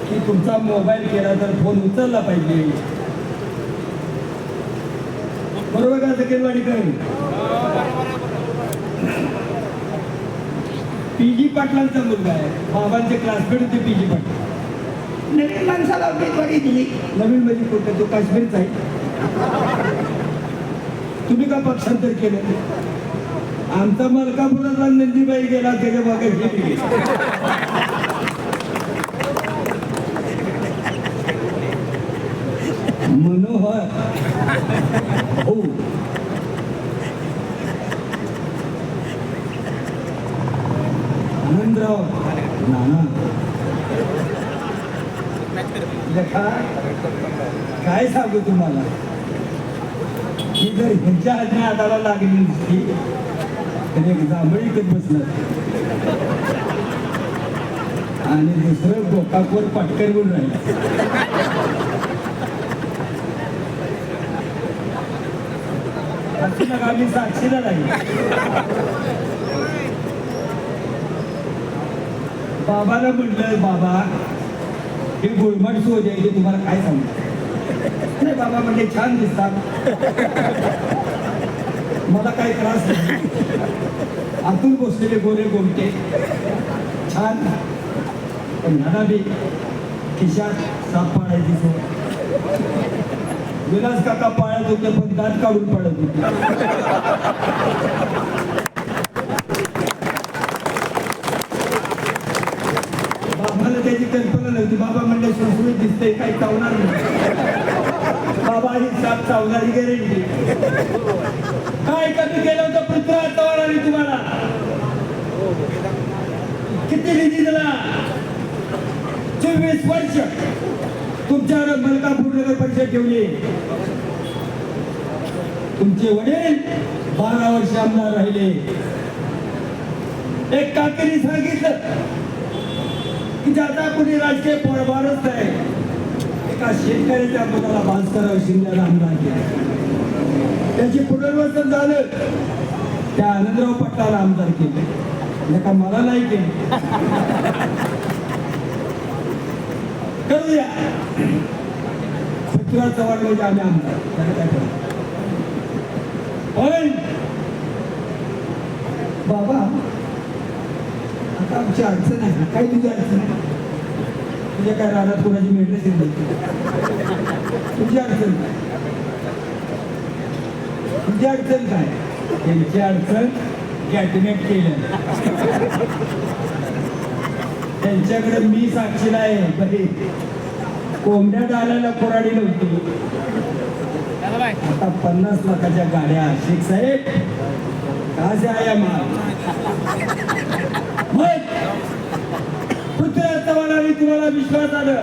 की तुमचा मोबाईल केला तर फोन उचलला पाहिजे. बरोबर का सकेलवाडी काय? पीजी पाटलांचा मुलगा आहे, बाबांचे क्लासमेट होते पीजी पाटील. नवीन माणसाला उमेदवारी दिली. नवीन म्हणजे कुठं? तो काश्मीरचा आहे. तुम्ही का पक्षांतर केलं? आमचा मलकापुरातला नंदीबाई गेला त्याच्या मागे गेली. मनोहर हो आनंदराव नाना काय सांगू तुम्हाला की जर ह्यांच्या हातने हाताला लागली नसती तर एक जांभळी इकत बसलं आणि दुसरं गोकाकवर पटकन होऊन राहिलं. आम्ही साक्षीला नाही. बाबाला म्हटलं बाबा हे गुळमट शोध आहे ते तुम्हाला काय सांगू? नाही बाबा म्हणजे छान दिसतात, मला काही त्रास नाही. आतून बसलेले गोरे गोमटे छान, पण ह्याला बी खिशात साप पाडायची सोय. विलास काका पाळत होते पण दात काढून पडत होते. बाबाला त्याची कल्पना नव्हती. बाबा म्हणले सुरसुरीत दिसते काही चावणार नाही. बाबा ही साप चावणारी गॅरंटी. काय कमी केलं होतं पृथ्वीराज चव्हाणांनी तुम्हाला? किती निधी दिला? 24 वर्ष तुमच्यावर मलकापूर नगर परिषद ठेवली. तुमचे वडील 12 वर्ष आमदार राहिले. एक काकीने सांगितलं की ज्याचा कुणी राजकीय पोरबारच आहे, एका शेतकऱ्याच्या मुलाला भास्करराव शिंदेला आमदार केले. त्याचे पुनर्वसन झालं, त्या आनंदराव पाटलाला आमदार केले. का मला नाही केले. करूया पृथ्वीराज चव्हाण म्हणजे आम्ही आमदार. पण बाबा आता आमची अडचण आहे. काय तुझी अडचण आहे? तुझ्या काय रानात कोणाची मेंढरे शिरली? तुझी अडचण काय? तुझी अडचण काय? त्यांची अडचण कॅबिनेट केलं. त्यांच्याकडे मी साक्षीला आहे. बरे कोंबड्या डालायला कोराडी नव्हती. आता 50 लाखाच्या गाड्या. शेख साहेब कहा से आया माल? मग पृथ्वीराज चव्हाणांनी तुम्हाला विश्वास आलं